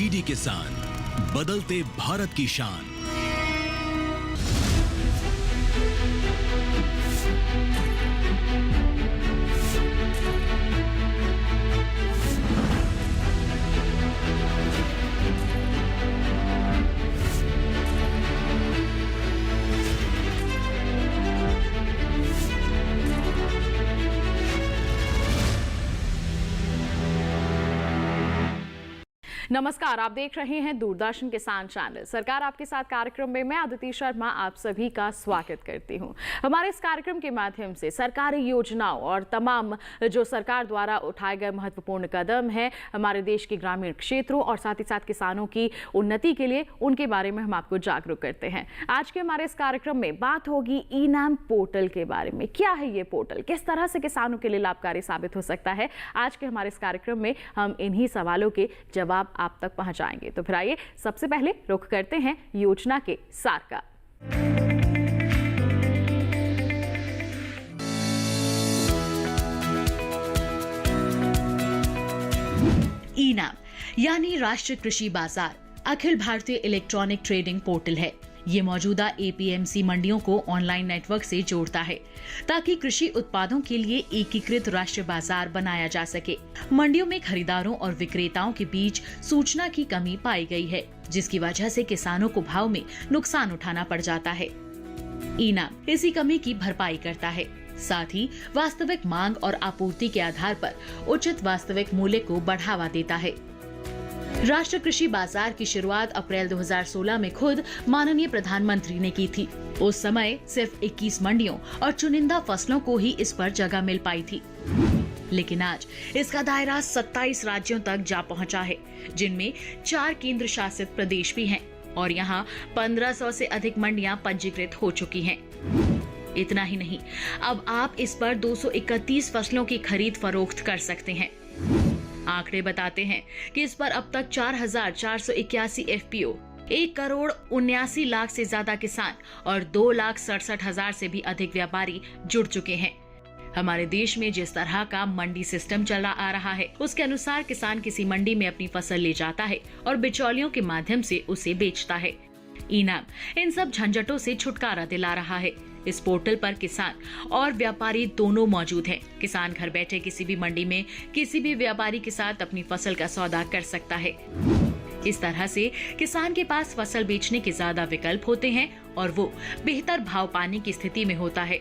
DD किसान, बदलते भारत की शान। नमस्कार, आप देख रहे हैं दूरदर्शन किसान चैनल। सरकार आपके साथ कार्यक्रम में मैं अदिति शर्मा आप सभी का स्वागत करती हूं। हमारे इस कार्यक्रम के माध्यम से सरकारी योजनाओं और तमाम जो सरकार द्वारा उठाए गए महत्वपूर्ण कदम हैं हमारे देश के ग्रामीण क्षेत्रों और साथ ही साथ किसानों की उन्नति के लिए, उनके बारे में हम आपको जागरूक करते हैं। आज के हमारे इस कार्यक्रम में बात होगी ई-नाम पोर्टल के बारे में। क्या है ये पोर्टल, किस तरह से किसानों के लिए लाभकारी साबित हो सकता है? आज के हमारे इस कार्यक्रम में हम इन्हीं सवालों के जवाब आप तक पहुंचाएंगे। तो फिर आइए सबसे पहले रुख करते हैं योजना के सार का। ई-नाम यानी राष्ट्रीय कृषि बाजार Akhil Bharatiya electronic trading portal है। ये मौजूदा एपीएमसी मंडियों को ऑनलाइन नेटवर्क से जोड़ता है ताकि कृषि उत्पादों के लिए एकीकृत राष्ट्रीय बाजार बनाया जा सके। मंडियों में खरीदारों और विक्रेताओं के बीच सूचना की कमी पाई गई है, जिसकी वजह से किसानों को भाव में नुकसान उठाना पड़ जाता है। ई-नाम इसी कमी की भरपाई करता है, साथ ही वास्तविक मांग और आपूर्ति के आधार पर उचित वास्तविक मूल्य को बढ़ावा देता है। राष्ट्रीय कृषि बाजार की शुरुआत अप्रैल 2016 में खुद माननीय प्रधानमंत्री ने की थी। उस समय सिर्फ 21 मंडियों और चुनिंदा फसलों को ही इस पर जगह मिल पाई थी, लेकिन आज इसका दायरा 27 राज्यों तक जा पहुंचा है, जिनमें 4 केंद्र शासित प्रदेश भी हैं और यहाँ 1500 से अधिक मंडियां पंजीकृत हो चुकी हैं। इतना ही नहीं, अब आप इस पर 231 फसलों की खरीद फरोख्त कर सकते हैं। आंकड़े बताते हैं कि इस पर अब तक 4,481 एफपीओ, 1,79,00,000 से ज्यादा किसान और 2,67,000 से भी अधिक व्यापारी जुड़ चुके हैं। हमारे देश में जिस तरह का मंडी सिस्टम चला आ रहा है, उसके अनुसार किसान किसी मंडी में अपनी फसल ले जाता है और बिचौलियों के माध्यम से उसे बेचता है। ई-नाम इन सब झंझटों से छुटकारा दिला रहा है। इस पोर्टल पर किसान और व्यापारी दोनों मौजूद हैं। किसान घर बैठे किसी भी मंडी में किसी भी व्यापारी के साथ अपनी फसल का सौदा कर सकता है। इस तरह से किसान के पास फसल बेचने के ज्यादा विकल्प होते हैं और वो बेहतर भाव पाने की स्थिति में होता है।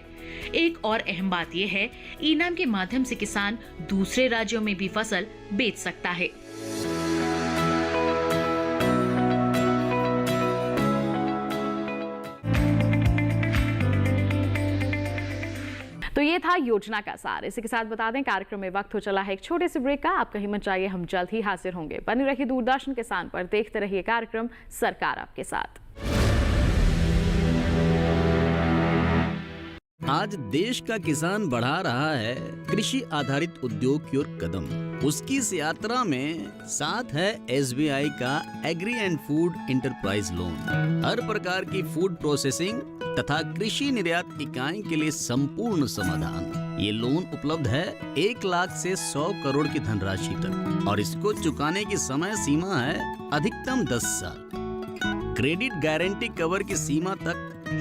एक और अहम बात यह है, ई-नाम के माध्यम से किसान दूसरे राज्यों में भी फसल बेच सकता है। तो ये था योजना का सार। इसी के साथ बता दें कार्यक्रम में वक्त हो चला है एक छोटे से ब्रेक का। आप कहीं मत जाइए, हम जल्द ही हाजिर होंगे। बने रहिए दूरदर्शन किसान पर, देखते रहिए कार्यक्रम सरकार आपके साथ। आज देश का किसान बढ़ा रहा है कृषि आधारित उद्योग की ओर कदम। उसकी इस यात्रा में साथ है एसबीआई का agri and food enterprise loan. हर प्रकार की फूड प्रोसेसिंग तथा कृषि निर्यात इकाई के लिए संपूर्ण समाधान। ये लोन उपलब्ध है 1 लाख से 100 करोड़ की धनराशि तक और इसको चुकाने की समय सीमा है अधिकतम 10 साल। क्रेडिट गारंटी कवर की सीमा तक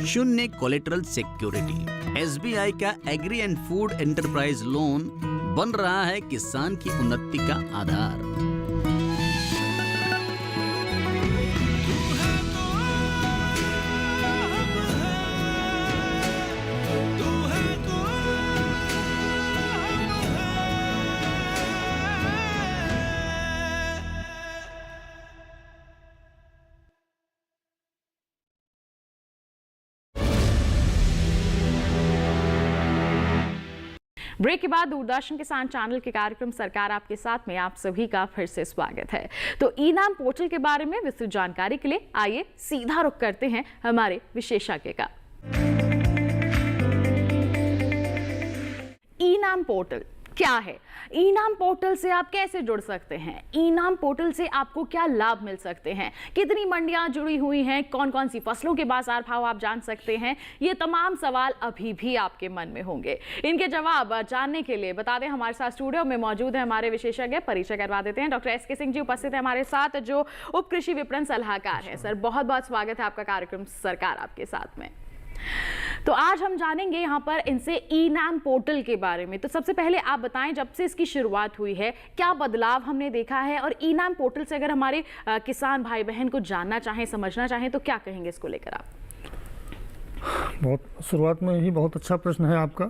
0 कोलेटरल सिक्योरिटी। एसबीआई का agri and food enterprise loan बन रहा है किसान की उन्नति का आधार। ब्रेक के बाद दूरदर्शन किसान चैनल के कार्यक्रम सरकार आपके साथ में आप सभी का फिर से स्वागत है। तो ई-नाम पोर्टल के बारे में विस्तृत जानकारी के लिए आइए सीधा रुख करते हैं हमारे विशेषज्ञ का। ई-नाम पोर्टल क्या है, ई नाम पोर्टल से आप कैसे जुड़ सकते हैं, ई नाम पोर्टल से आपको क्या लाभ मिल सकते हैं, कितनी मंडियां जुड़ी हुई हैं, कौन कौन सी फसलों के बाजार भाव आप जान सकते हैं, ये तमाम सवाल अभी भी आपके मन में होंगे। इनके जवाब जानने के लिए बता दें हमारे साथ स्टूडियो में मौजूद है हमारे विशेषज्ञ, परिचय करवा देते हैं। Doctor S K. सिंह जी उपस्थित है हमारे साथ, जो उप कृषि विपणन सलाहकार है। सर बहुत बहुत स्वागत है आपका कार्यक्रम सरकार आपके साथ में। तो आज हम जानेंगे यहाँ पर इनसे ई नाम पोर्टल के बारे में। तो सबसे पहले आप बताएं, जब से इसकी शुरुआत हुई है क्या बदलाव हमने देखा है, और ई नाम पोर्टल से अगर हमारे किसान भाई बहन को जानना चाहें, समझना चाहें, तो क्या कहेंगे इसको लेकर आप? बहुत शुरुआत में ही बहुत अच्छा प्रश्न है आपका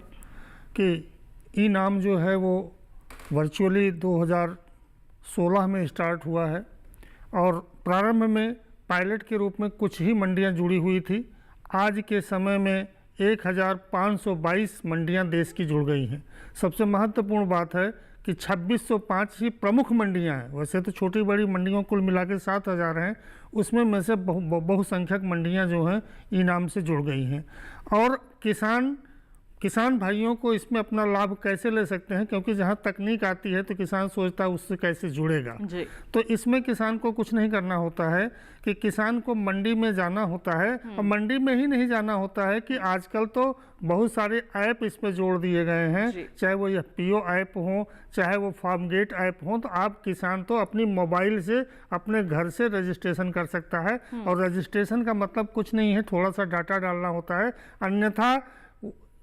कि ई नाम जो है वो वर्चुअली 2016 में स्टार्ट हुआ है और प्रारंभ में पायलट के रूप में कुछ ही मंडियां जुड़ी हुई थी। आज के समय में 1522 मंडियां देश की जुड़ गई हैं। सबसे महत्वपूर्ण बात है कि 2605 ही प्रमुख मंडियां हैं। वैसे तो छोटी बड़ी मंडियों कुल मिला के 7000 हैं, उसमें में से बहुसंख्यक मंडियां जो हैं ई नाम से जुड़ गई हैं। और किसान भाइयों को इसमें अपना लाभ कैसे ले सकते हैं, क्योंकि जहां तकनीक आती है तो किसान सोचता है उससे कैसे जुड़ेगा जी। तो इसमें किसान को कुछ नहीं करना होता है कि किसान को मंडी में जाना होता है, और मंडी में ही नहीं जाना होता है कि आजकल तो बहुत सारे ऐप इस पर जोड़ दिए गए हैं, चाहे वो FPO ऐप हो, चाहे वो फार्म गेट ऐप हो। तो आप किसान तो अपनी मोबाइल से अपने घर से रजिस्ट्रेशन कर सकता है, और रजिस्ट्रेशन का मतलब कुछ नहीं है, थोड़ा सा डाटा डालना होता है। अन्यथा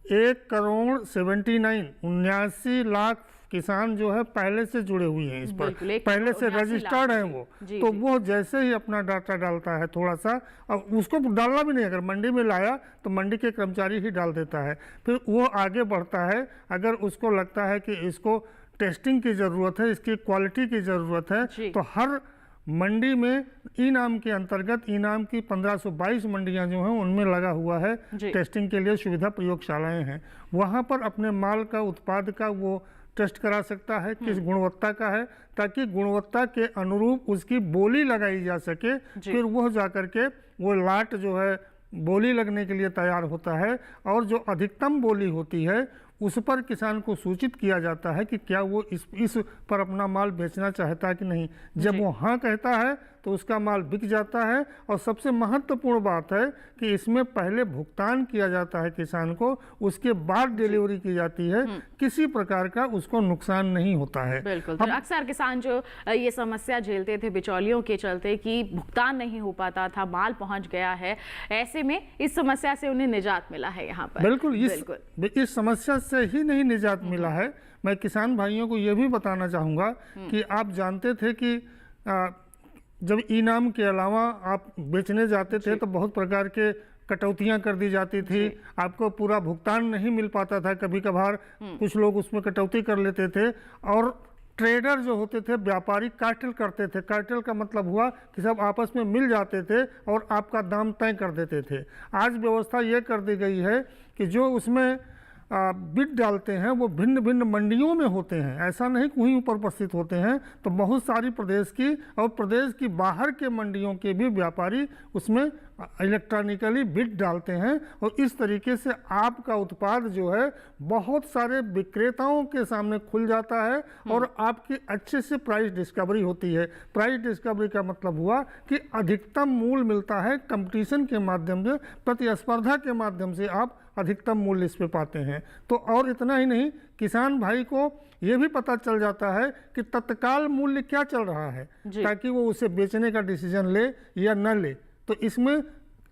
1,79 लाख किसान जो है पहले से जुड़े हुए हैं इस पर, पहले से रजिस्टर्ड हैं वो। तो वो जैसे ही अपना डाटा डालता है थोड़ा सा, और उसको डालना भी नहीं, अगर मंडी में लाया तो मंडी के कर्मचारी ही डाल देता है। फिर वो आगे बढ़ता है, अगर उसको लगता है कि इसको टेस्टिंग की ज़रूरत है, इसकी क्वालिटी की ज़रूरत है, तो हर मंडी में ई नाम के अंतर्गत ई नाम की 1522 मंडियां जो हैं उनमें लगा हुआ है टेस्टिंग के लिए सुविधा प्रयोगशालाएं हैं। वहां पर अपने माल का, उत्पाद का वो टेस्ट करा सकता है किस गुणवत्ता का है, ताकि गुणवत्ता के अनुरूप उसकी बोली लगाई जा सके। फिर वो जाकर के वो लाट जो है बोली लगने के लिए तैयार होता है, और जो अधिकतम बोली होती है उस पर किसान को सूचित किया जाता है कि क्या वो इस पर अपना माल बेचना चाहता है कि नहीं। जब वो हाँ कहता है तो उसका माल बिक जाता है। और सबसे महत्वपूर्ण बात है कि इसमें पहले भुगतान किया जाता है किसान को, उसके बाद डिलीवरी की जाती है, किसी प्रकार का उसको नुकसान नहीं होता है। बिल्कुल। तो अक्सर किसान जो ये समस्या झेलते थे बिचौलियों के चलते कि भुगतान नहीं हो पाता था, माल पहुंच गया है, ऐसे में इस समस्या से उन्हें निजात मिला है यहाँ पर। बिल्कुल। इस समस्या से ही नहीं निजात मिला है, मैं किसान भाइयों को यह भी बताना चाहूँगा कि आप जानते थे कि जब ई नाम के अलावा आप बेचने जाते थे तो बहुत प्रकार के कटौतियां कर दी जाती थी, आपको पूरा भुगतान नहीं मिल पाता था, कभी कभार कुछ लोग उसमें कटौती कर लेते थे। और ट्रेडर जो होते थे, व्यापारी कार्टेल करते थे। कार्टेल का मतलब हुआ कि सब आपस में मिल जाते थे और आपका दाम तय कर देते थे। आज व्यवस्था ये कर दी गई है कि जो उसमें बिड डालते हैं वो भिन्न भिन्न मंडियों में होते हैं, ऐसा नहीं कि वहीं ऊपर उपस्थित होते हैं। तो बहुत सारी प्रदेश की और प्रदेश की बाहर के मंडियों के भी व्यापारी उसमें इलेक्ट्रॉनिकली बिड डालते हैं, और इस तरीके से आपका उत्पाद जो है बहुत सारे विक्रेताओं के सामने खुल जाता है, और आपकी अच्छे से प्राइस डिस्कवरी होती है। प्राइस डिस्कवरी का मतलब हुआ कि अधिकतम मूल्य मिलता है, कंपटीशन के माध्यम से, प्रतिस्पर्धा के माध्यम से आप अधिकतम मूल्य इस पे पाते हैं। तो और इतना ही नहीं, किसान भाई को ये भी पता चल जाता है कि तत्काल मूल्य क्या चल रहा है, ताकि वो उसे बेचने का डिसीजन ले या न ले। तो इसमें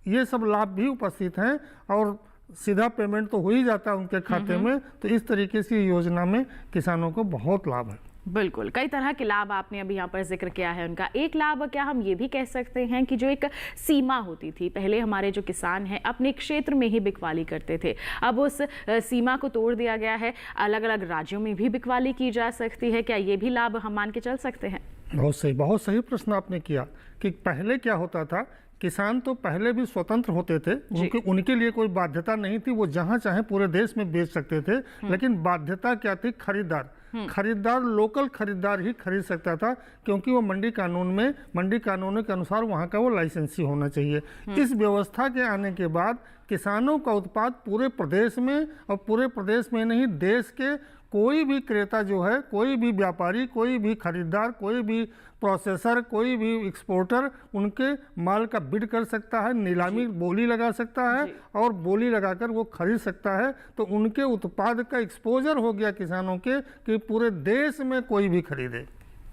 ये सब लाभ भी उपस्थित हैं, और सीधा पेमेंट तो हो ही जाता है उनके खाते में। तो इस तरीके से योजना में किसानों को बहुत लाभ है। बिल्कुल, कई तरह के लाभ आपने अभी यहाँ पर जिक्र किया है उनका। एक लाभ क्या हम ये भी कह सकते हैं कि जो एक सीमा होती थी, पहले हमारे जो किसान हैं अपने क्षेत्र में ही बिकवाली करते थे, अब उस सीमा को तोड़ दिया गया है, अलग अलग राज्यों में भी बिकवाली की जा सकती है। क्या ये भी लाभ हम मान के चल सकते हैं? बहुत सही प्रश्न आपने किया कि पहले क्या होता था, किसान तो पहले भी स्वतंत्र होते थे, उनके लिए कोई बाध्यता नहीं थी, वो जहां चाहे पूरे देश में बेच सकते थे। लेकिन बाध्यता क्या थी? खरीदार लोकल खरीदार ही खरीद सकता था, क्योंकि वो मंडी कानूनों के अनुसार वहाँ का वो लाइसेंसी होना चाहिए। इस व्यवस्था के आने के बाद किसानों का उत्पाद पूरे प्रदेश में, और पूरे प्रदेश में नहीं, देश के कोई भी क्रेता जो है, कोई भी व्यापारी, कोई भी खरीदार, कोई भी प्रोसेसर, कोई भी एक्सपोर्टर उनके माल का बिड कर सकता है, नीलामी बोली लगा सकता है और बोली लगाकर वो खरीद सकता है। तो उनके उत्पाद का एक्सपोजर हो गया किसानों के कि पूरे देश में कोई भी खरीदे।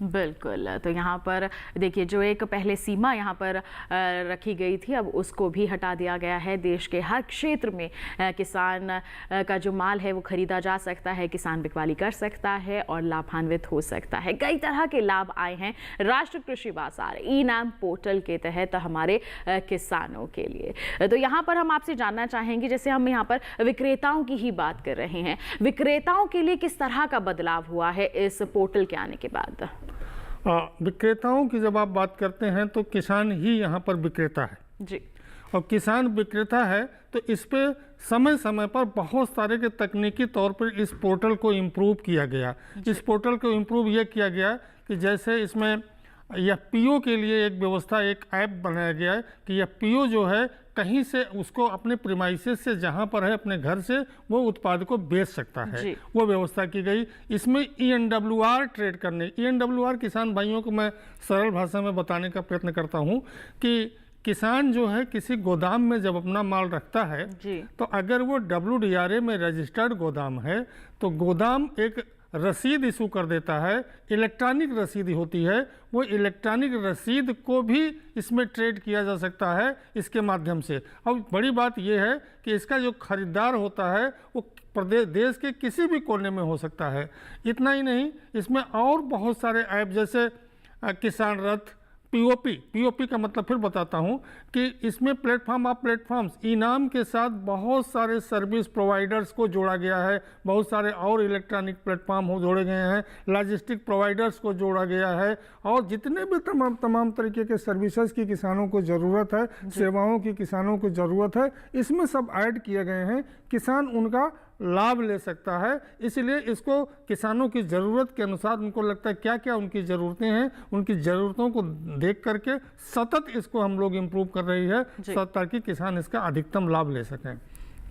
बिल्कुल। तो यहाँ पर देखिए, जो एक पहले सीमा यहाँ पर रखी गई थी, अब उसको भी हटा दिया गया है। देश के हर क्षेत्र में किसान का जो माल है वो खरीदा जा सकता है, किसान बिकवाली कर सकता है और लाभान्वित हो सकता है। कई तरह के लाभ आए हैं राष्ट्रीय कृषि बाजार ई-नाम पोर्टल के तहत हमारे किसानों के लिए। तो यहाँ पर हम आपसे जानना चाहेंगे, जैसे हम यहाँ पर विक्रेताओं की ही बात कर रहे हैं, विक्रेताओं के लिए किस तरह का बदलाव हुआ है इस पोर्टल के आने के बाद? विक्रेताओं की जब आप बात करते हैं तो किसान ही यहाँ पर विक्रेता है जी। और किसान विक्रेता है तो इस पे समय समय पर बहुत सारे के तकनीकी तौर पर इस पोर्टल को इम्प्रूव किया गया। इस पोर्टल को इम्प्रूव ये किया गया कि जैसे इसमें एफपीओ के लिए एक व्यवस्था, एक ऐप बनाया गया है कि एफपीओ जो है कहीं से उसको अपने प्रीमाइसेस से जहाँ पर है अपने घर से वो उत्पाद को बेच सकता है, वो व्यवस्था की गई। इसमें ENWR ट्रेड करने, ENWR किसान भाइयों को मैं सरल भाषा में बताने का प्रयत्न करता हूँ कि किसान जो है किसी गोदाम में जब अपना माल रखता है तो अगर वो WDRA में रजिस्टर्ड गोदाम है तो गोदाम एक रसीद इशू कर देता है, इलेक्ट्रॉनिक रसीद होती है, वो इलेक्ट्रॉनिक रसीद को भी इसमें ट्रेड किया जा सकता है इसके माध्यम से। अब बड़ी बात यह है कि इसका जो खरीदार होता है वो प्रदेश देश के किसी भी कोने में हो सकता है। इतना ही नहीं, इसमें और बहुत सारे ऐप जैसे किसान रथ, पीओपी का मतलब फिर बताता हूँ कि इसमें प्लेटफॉर्म ऑफ प्लेटफॉर्म्स ई-नाम के साथ बहुत सारे सर्विस प्रोवाइडर्स को जोड़ा गया है, बहुत सारे और इलेक्ट्रॉनिक प्लेटफॉर्म हो जोड़े गए हैं, लॉजिस्टिक प्रोवाइडर्स को जोड़ा गया है और जितने भी तमाम तरीके के सर्विसेज की किसानों को ज़रूरत है, सेवाओं की किसानों को ज़रूरत है, इसमें सब ऐड किए गए हैं। किसान उनका लाभ ले सकता है, इसलिए इसको किसानों की ज़रूरत के अनुसार उनको लगता है क्या क्या उनकी ज़रूरतें हैं, उनकी ज़रूरतों को देख करके सतत इसको हम लोग इम्प्रूव कर रही है ताकि किसान इसका अधिकतम लाभ ले सकें।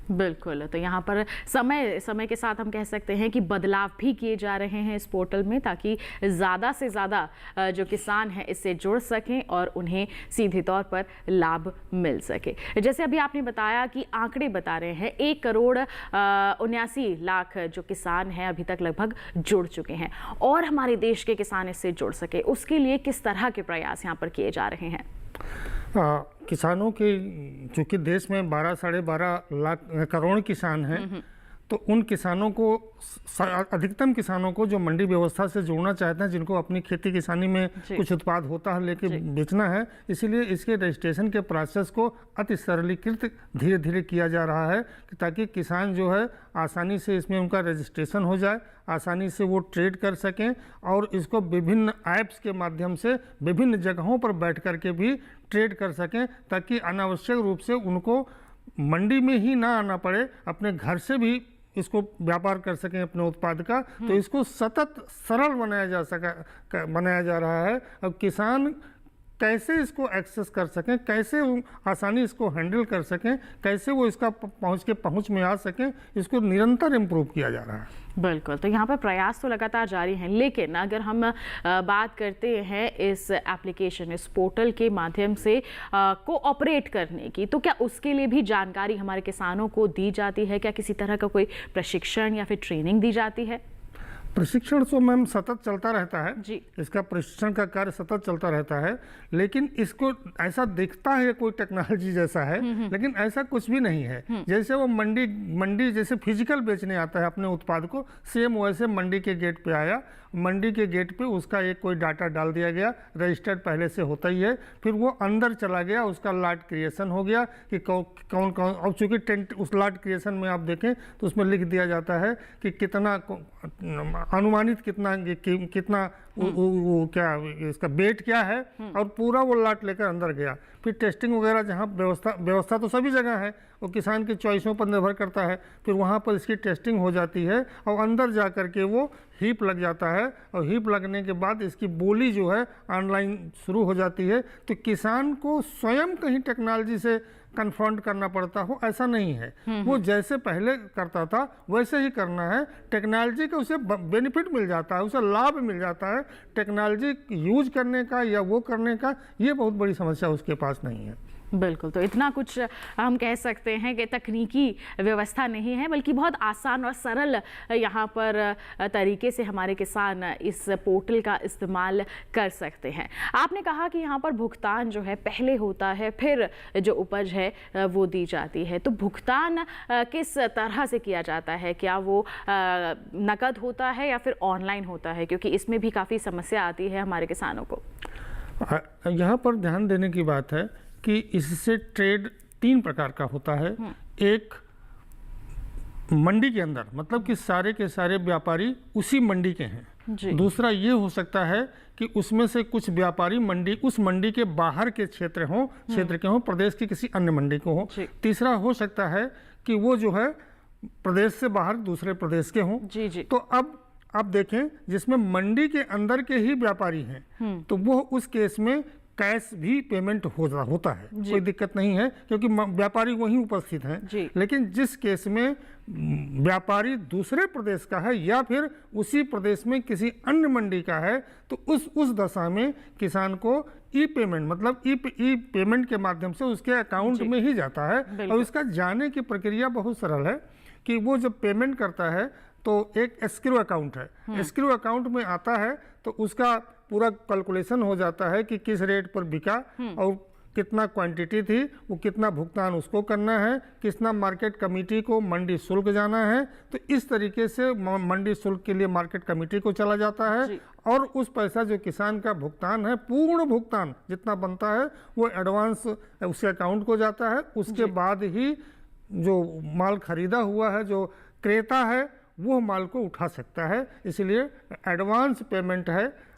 बिल्कुल। तो यहाँ पर समय के साथ हम कह सकते हैं कि बदलाव भी किए जा रहे हैं इस पोर्टल में ताकि ज़्यादा से ज़्यादा जो किसान हैं इससे जुड़ सकें और उन्हें सीधे तौर पर लाभ मिल सके। जैसे अभी आपने बताया कि आंकड़े बता रहे हैं 1,79,00,000 जो किसान हैं अभी तक लगभग जुड़ चुके हैं और हमारे देश के किसान इससे जुड़ सके, उसके लिए किस तरह के प्रयास यहाँ पर किए जा रहे हैं? किसानों के, चूँकि देश में 12-12.5 करोड़ किसान हैं तो उन किसानों को, अधिकतम किसानों को जो मंडी व्यवस्था से जोड़ना चाहते हैं, जिनको अपनी खेती किसानी में कुछ उत्पाद होता है लेके बेचना है, इसीलिए इसके रजिस्ट्रेशन के प्रोसेस को अति सरलीकृत धीरे धीरे किया जा रहा है ताकि किसान जो है आसानी से इसमें उनका रजिस्ट्रेशन हो जाए, आसानी से वो ट्रेड कर सकें और इसको विभिन्न ऐप्स के माध्यम से विभिन्न जगहों पर बैठ कर के भी ट्रेड कर सकें ताकि अनावश्यक रूप से उनको मंडी में ही ना आना पड़े, अपने घर से भी इसको व्यापार कर सकें अपने उत्पाद का। तो इसको सतत सरल बनाया जा रहा है। अब किसान कैसे इसको एक्सेस कर सकें, कैसे आसानी इसको हैंडल कर सकें, कैसे वो इसका पहुंच में आ सकें, इसको निरंतर इम्प्रूव किया जा रहा है। बिल्कुल। तो यहाँ पर प्रयास तो लगातार जारी हैं, लेकिन अगर हम बात करते हैं इस एप्लीकेशन, इस पोर्टल के माध्यम से कोऑपरेट करने की, तो क्या उसके लिए भी जानकारी हमारे किसानों को दी जाती है? क्या किसी तरह का कोई प्रशिक्षण या फिर ट्रेनिंग दी जाती है? प्रशिक्षण तो मैम सतत चलता रहता है जी। इसका प्रशिक्षण का कार्य सतत चलता रहता है, लेकिन इसको ऐसा दिखता है कोई टेक्नोलॉजी जैसा है, लेकिन ऐसा कुछ भी नहीं है। जैसे वो मंडी जैसे फिजिकल बेचने आता है अपने उत्पाद को, सेम वैसे मंडी के गेट पे आया, मंडी के गेट पे उसका एक कोई डाटा डाल दिया गया, रजिस्टर्ड पहले से होता ही है, फिर वो अंदर चला गया, उसका लॉट क्रिएशन हो गया कि कौन कौन, और चूँकि टेंट उस लॉट क्रिएशन में आप देखें तो उसमें लिख दिया जाता है कि कितना अनुमानित कितना क्या इसका वेट क्या है और पूरा वो लॉट लेकर अंदर गया। फिर टेस्टिंग वगैरह जहाँ व्यवस्था तो सभी जगह है, वो किसान की चॉइसों पर निर्भर करता है, फिर वहाँ पर इसकी टेस्टिंग हो जाती है और अंदर जा कर के वो हीप लग जाता है और हीप लगने के बाद इसकी बोली जो है ऑनलाइन शुरू हो जाती है। तो किसान को स्वयं कहीं टेक्नोलॉजी से कन्फ्रंट करना पड़ता हो ऐसा नहीं है, वो जैसे पहले करता था वैसे ही करना है। टेक्नोलॉजी का उसे बेनिफिट मिल जाता है, उसे लाभ मिल जाता है। टेक्नोलॉजी यूज करने का या वो करने का ये बहुत बड़ी समस्या उसके पास नहीं है। बिल्कुल, तो इतना कुछ हम कह सकते हैं कि तकनीकी व्यवस्था नहीं है, बल्कि बहुत आसान और सरल यहाँ पर तरीके से हमारे किसान इस पोर्टल का इस्तेमाल कर सकते हैं। आपने कहा कि यहाँ पर भुगतान जो है पहले होता है, फिर जो उपज है वो दी जाती है। तो भुगतान किस तरह से किया जाता है? क्या वो नकद होता है या फिर ऑनलाइन होता है? क्योंकि इसमें भी काफ़ी समस्या आती है हमारे किसानों को। यहाँ पर ध्यान देने की बात है कि इससे ट्रेड 3 प्रकार का होता है। एक मंडी के अंदर, मतलब कि सारे के सारे व्यापारी उसी मंडी के हैं। दूसरा ये हो सकता है कि उसमें से कुछ व्यापारी उस मंडी के बाहर के क्षेत्र के हों, प्रदेश की किसी अन्य मंडी को हो। तीसरा हो सकता है कि वो जो है प्रदेश से बाहर दूसरे प्रदेश के हों। तो अब आप देखें, जिसमें मंडी के अंदर के ही व्यापारी हैं तो वो उस केस में कैश भी पेमेंट होता है, कोई दिक्कत नहीं है, क्योंकि व्यापारी वहीं उपस्थित हैं। लेकिन जिस केस में व्यापारी दूसरे प्रदेश का है या फिर उसी प्रदेश में किसी अन्य मंडी का है, तो उस दशा में किसान को ई पेमेंट, मतलब ई पेमेंट के माध्यम से उसके अकाउंट में ही जाता है। और इसका जाने की प्रक्रिया बहुत सरल है कि वो जब पेमेंट करता है तो एक एस्क्रो अकाउंट है, एस्क्रो अकाउंट में आता है तो उसका पूरा कैलकुलेशन हो जाता है कि किस रेट पर बिका और कितना क्वांटिटी थी, वो कितना भुगतान उसको करना है, कितना मार्केट कमेटी को मंडी शुल्क जाना है। तो इस तरीके से मंडी शुल्क के लिए मार्केट कमेटी को चला जाता है और उस पैसा जो किसान का भुगतान है, पूर्ण भुगतान जितना बनता है वो एडवांस उसके अकाउंट को जाता है। उसके बाद ही जो माल खरीदा हुआ है, जो क्रेता है, वो माल को उठा सकता है। इसलिए एडवांस पेमेंट है,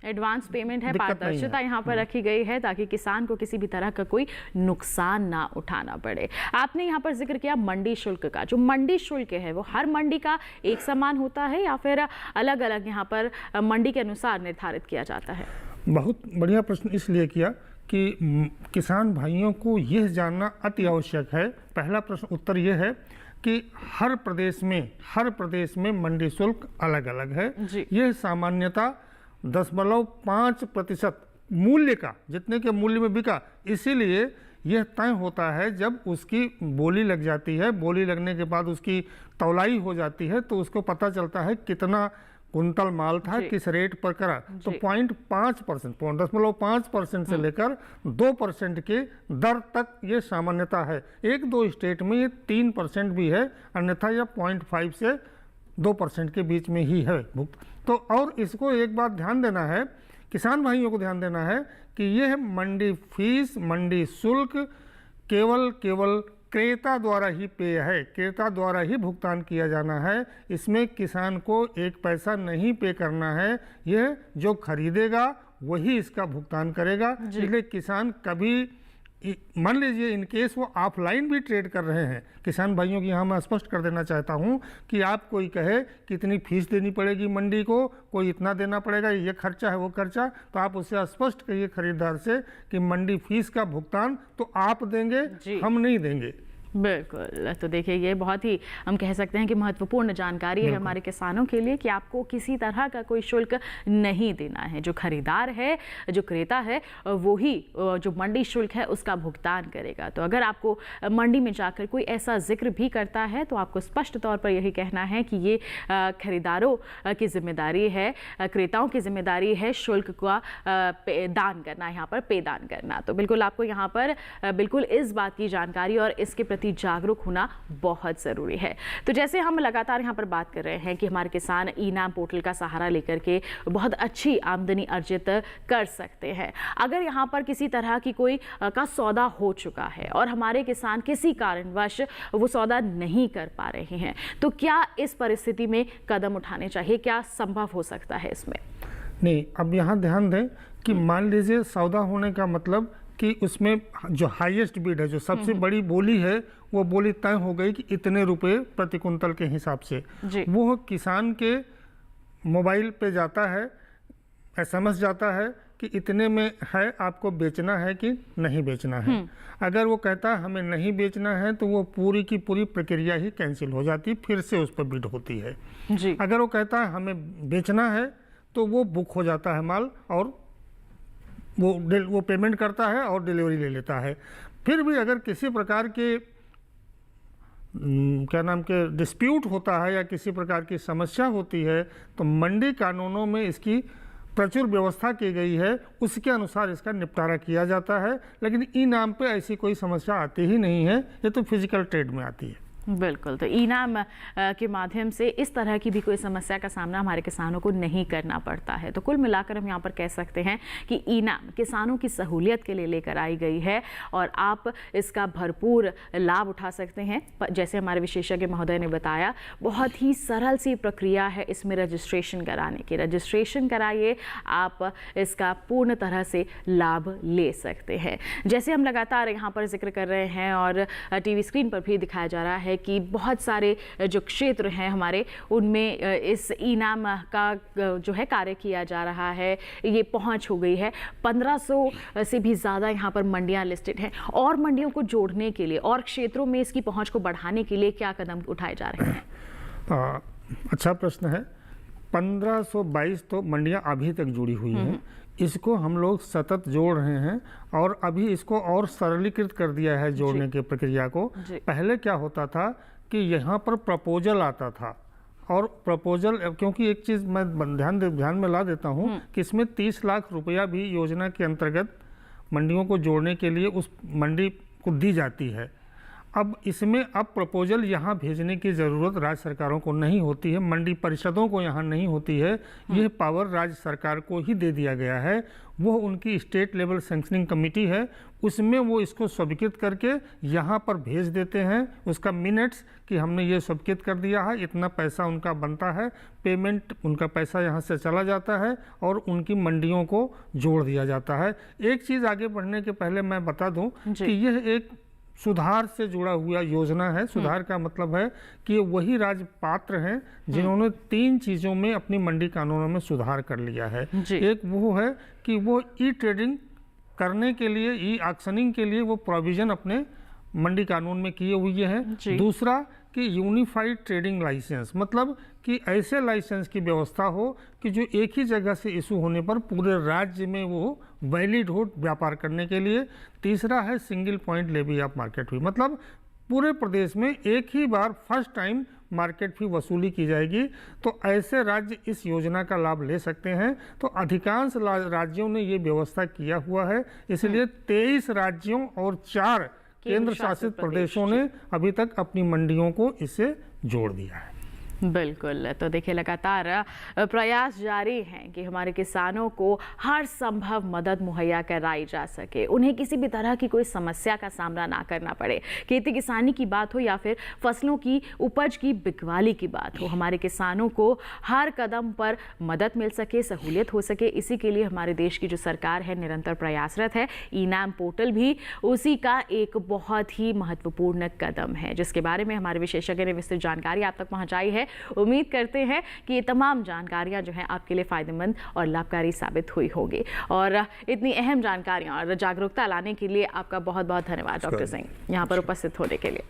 पारदर्शिता यहाँ पर रखी गई है ताकि किसान को किसी भी तरह का कोई नुकसान ना उठाना पड़े। आपने यहाँ पर जिक्र किया मंडी शुल्क का। जो मंडी शुल्क है वो हर मंडी का एक समान होता है या फिर अलग अलग यहाँ पर मंडी के अनुसार निर्धारित किया जाता है? बहुत बढ़िया प्रश्न इसलिए किया कि किसान भाइयों को यह जानना अति आवश्यक है। पहला प्रश्न उत्तर यह है कि हर प्रदेश में मंडी शुल्क अलग अलग है। यह सामान्यतः 0.5% मूल्य का, जितने के मूल्य में बिका, इसीलिए यह तय होता है जब उसकी बोली लग जाती है। बोली लगने के बाद उसकी तौलाई हो जाती है तो उसको पता चलता है कितना कुंतल माल था, किस रेट पर करा। तो 0.5% से लेकर 2% के दर तक ये सामान्यता है। 1-2 स्टेट में ये 3% भी है, अन्यथा यह 0.5 से 2% के बीच में ही है। तो और इसको एक बात ध्यान देना है, किसान भाइयों को ध्यान देना है कि यह मंडी फीस, मंडी शुल्क केवल क्रेता द्वारा ही पेय है, क्रेता द्वारा ही भुगतान किया जाना है। इसमें किसान को एक पैसा नहीं पे करना है। यह जो खरीदेगा वही इसका भुगतान करेगा। इसलिए किसान कभी, मान लीजिए इन केस वो ऑफलाइन भी ट्रेड कर रहे हैं, किसान भाइयों की यहाँ मैं स्पष्ट कर देना चाहता हूँ कि आप कोई कहे कितनी फीस देनी पड़ेगी मंडी को, कोई इतना देना पड़ेगा, ये खर्चा है वो खर्चा, तो आप उससे स्पष्ट कहिए खरीदार से कि मंडी फीस का भुगतान तो आप देंगे, हम नहीं देंगे। बिल्कुल, तो देखिए ये बहुत ही हम कह सकते हैं कि महत्वपूर्ण जानकारी है हमारे किसानों के लिए कि आपको किसी तरह का कोई शुल्क नहीं देना है। जो खरीदार है, जो क्रेता है, वो ही जो मंडी शुल्क है उसका भुगतान करेगा। तो अगर आपको मंडी में जाकर कोई ऐसा जिक्र भी करता है तो आपको स्पष्ट तौर पर यही कहना है कि ये खरीदारों की जिम्मेदारी है, क्रेताओं की जिम्मेदारी है शुल्क का दान करना, यहाँ पर पेदान करना। तो बिल्कुल आपको यहाँ पर बिल्कुल इस बात की जानकारी और इसके जागरूक होना बहुत जरूरी है। तो जैसे हम लगातार यहाँ पर बात कर रहे हैं कि हमारे किसान ई-नाम पोर्टल का सहारा लेकर के बहुत अच्छी आमदनी अर्जित कर सकते हैं। अगर यहाँ पर किसी तरह की कोई का सौदा हो चुका है और हमारे किसान किसी कारणवश वो सौदा नहीं कर पा रहे हैं, तो क्या इस परिस्थिति में कदम उठाने चाहिए? क्या संभव हो सकता है इसमें? नहीं, अब यहाँ ध्यान दें कि मान लीजिए सौदा होने का मतलब कि उसमें जो हाईएस्ट बिड है, जो सबसे बड़ी बोली है, वो बोली तय हो गई कि इतने रुपए प्रति कुंतल के हिसाब से। वो किसान के मोबाइल पे जाता है, SMS जाता है कि इतने में है, आपको बेचना है कि नहीं बेचना है। अगर वो कहता है हमें नहीं बेचना है तो वो पूरी की पूरी प्रक्रिया ही कैंसिल हो जाती, फिर से उस पर बिड होती है जी। अगर वो कहता है हमें बेचना है तो वो बुक हो जाता है माल, और वो पेमेंट करता है और डिलीवरी ले लेता है। फिर भी अगर किसी प्रकार के क्या नाम के डिस्प्यूट होता है या किसी प्रकार की समस्या होती है तो मंडी कानूनों में इसकी प्रचुर व्यवस्था की गई है, उसके अनुसार इसका निपटारा किया जाता है। लेकिन ई नाम पे ऐसी कोई समस्या आती ही नहीं है, ये तो फिजिकल ट्रेड में आती है। बिल्कुल, तो ई नाम के माध्यम से इस तरह की भी कोई समस्या का सामना हमारे किसानों को नहीं करना पड़ता है। तो कुल मिलाकर हम यहाँ पर कह सकते हैं कि ई नाम किसानों की सहूलियत के लिए लेकर आई गई है और आप इसका भरपूर लाभ उठा सकते हैं। जैसे हमारे विशेषज्ञ महोदय ने बताया, बहुत ही सरल सी प्रक्रिया है इसमें रजिस्ट्रेशन कराने की। रजिस्ट्रेशन कराइए, आप इसका पूर्ण तरह से लाभ ले सकते हैं। जैसे हम लगातार यहाँ पर जिक्र कर रहे हैं और टीवी स्क्रीन पर भी दिखाया जा रहा है कि बहुत सारे जो क्षेत्र हैं हमारे, उनमें इस ई नाम का जो है कार्य किया जा रहा है। ये पहुंच हो गई है, 1500 से भी ज़्यादा यहाँ पर मंडियाँ लिस्टेड हैं। और मंडियों को जोड़ने के लिए और क्षेत्रों में इसकी पहुंच को बढ़ाने के लिए क्या कदम उठाए जा रहे हैं? अच्छा प्रश्न है। 1522 तो मंडियाँ अभी तक जुड़ी हुई हैं, इसको हम लोग सतत जोड़ रहे हैं और अभी इसको और सरलीकृत कर दिया है जोड़ने की प्रक्रिया को। पहले क्या होता था कि यहाँ पर प्रपोजल आता था, और प्रपोजल, क्योंकि एक चीज़ मैं ध्यान में ला देता हूँ कि इसमें 30 लाख रुपया भी योजना के अंतर्गत मंडियों को जोड़ने के लिए उस मंडी को दी जाती है। अब इसमें प्रपोजल यहाँ भेजने की ज़रूरत राज्य सरकारों को नहीं होती है, मंडी परिषदों को यहाँ नहीं होती है। यह पावर राज्य सरकार को ही दे दिया गया है। वो उनकी स्टेट लेवल सैंक्शनिंग कमेटी है, उसमें वो इसको स्वीकृत करके यहाँ पर भेज देते हैं उसका मिनट्स कि हमने ये स्वीकृत कर दिया है, इतना पैसा उनका बनता है, पेमेंट उनका पैसा यहाँ से चला जाता है और उनकी मंडियों को जोड़ दिया जाता है। एक चीज़ आगे बढ़ने के पहले मैं बता दूँ कि यह एक सुधार से जुड़ा हुआ योजना है। सुधार का मतलब है कि वही राज्य पात्र हैं जिन्होंने 3 चीज़ों में अपनी मंडी कानूनों में सुधार कर लिया है। एक वो है कि वो ई ट्रेडिंग करने के लिए, ई ऑक्शनिंग के लिए वो प्रोविज़न अपने मंडी कानून में किए हुए हैं। दूसरा कि यूनिफाइड ट्रेडिंग लाइसेंस, मतलब कि ऐसे लाइसेंस की व्यवस्था हो कि जो एक ही जगह से इशू होने पर पूरे राज्य में वो वैलिड हो व्यापार करने के लिए। तीसरा है single point levy of market fee, मतलब पूरे प्रदेश में एक ही बार फर्स्ट टाइम मार्केट फी वसूली की जाएगी। तो ऐसे राज्य इस योजना का लाभ ले सकते हैं। तो अधिकांश राज्यों ने ये व्यवस्था किया हुआ है, इसलिए 23 राज्यों और 4 केंद्र शासित प्रदेशों ने अभी तक अपनी मंडियों को इससे जोड़ दिया है। बिल्कुल, तो देखिए लगातार प्रयास जारी हैं कि हमारे किसानों को हर संभव मदद मुहैया कराई जा सके, उन्हें किसी भी तरह की कोई समस्या का सामना ना करना पड़े। खेती किसानी की बात हो या फिर फसलों की उपज की बिकवाली की बात हो, हमारे किसानों को हर कदम पर मदद मिल सके, सहूलियत हो सके। इसी के लिए हमारे देश की जो सरकार है निरंतर प्रयासरत है। ई नाम पोर्टल भी उसी का एक बहुत ही महत्वपूर्ण कदम है, जिसके बारे में हमारे विशेषज्ञ ने विस्तृत जानकारी आप तक पहुंचाई है। उम्मीद करते हैं कि ये तमाम जानकारियां जो हैं आपके लिए फायदेमंद और लाभकारी साबित हुई होगी। और इतनी अहम जानकारियां और जागरूकता लाने के लिए आपका बहुत बहुत धन्यवाद डॉक्टर सिंह, यहाँ पर उपस्थित होने के लिए।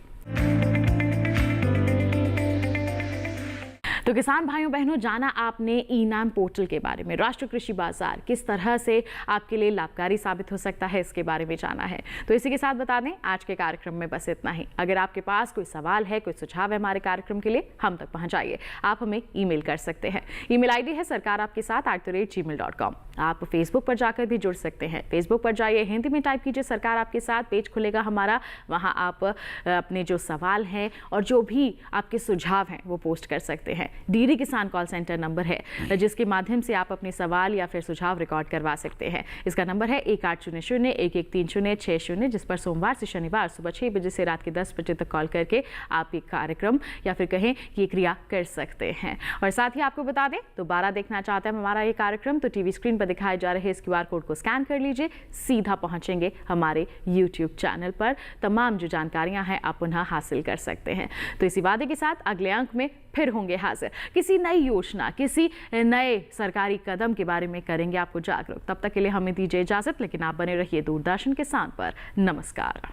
तो किसान भाइयों बहनों, जाना आपने ई नाम पोर्टल के बारे में, राष्ट्रीय कृषि बाजार किस तरह से आपके लिए लाभकारी साबित हो सकता है, इसके बारे में जाना है। तो इसी के साथ बता दें, आज के कार्यक्रम में बस इतना ही। अगर आपके पास कोई सवाल है, कोई सुझाव है हमारे कार्यक्रम के लिए, हम तक पहुंचाइए। आप हमें ईमेल कर सकते हैं। ईमेल आईडी है sarkar@gmail.com। आप फेसबुक पर जाकर भी जुड़ सकते हैं। फेसबुक पर जाइए, हिंदी में टाइप कीजिए सरकार आपके साथ, पेज खुलेगा हमारा। वहाँ आप अपने जो सवाल हैं और जो भी आपके सुझाव हैं वो पोस्ट कर सकते हैं। डीडी किसान कॉल सेंटर नंबर है, जिसके माध्यम से आप अपने सवाल या फिर सुझाव रिकॉर्ड करवा सकते हैं। इसका नंबर है 1800-1130-60, जिस पर सोमवार से शनिवार सुबह 6 बजे से रात के 10 बजे तक कॉल करके आप एक कार्यक्रम या फिर कहें कि ये क्रिया कर सकते हैं। और साथ ही आपको बता दें, दोबारा देखना चाहते हैं हमारा ये कार्यक्रम, तो टीवी स्क्रीन पर दिखाए जा रहे इस QR कोड को स्कैन कर लीजिए, सीधा पहुंचेंगे हमारे YouTube चैनल पर। तमाम जो जानकारियां हैं आप पुनः हासिल कर सकते हैं। तो इसी वादे के साथ अगले अंक में फिर होंगे हाजिर, किसी नई योजना, किसी नए सरकारी कदम के बारे में करेंगे आपको जागरूक। तब तक के लिए हमें दीजिए इजाजत, लेकिन आप बने रहिए दूरदर्शन किसान पर। नमस्कार।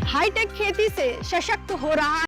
हाईटेक खेती से सशक्त हो रहा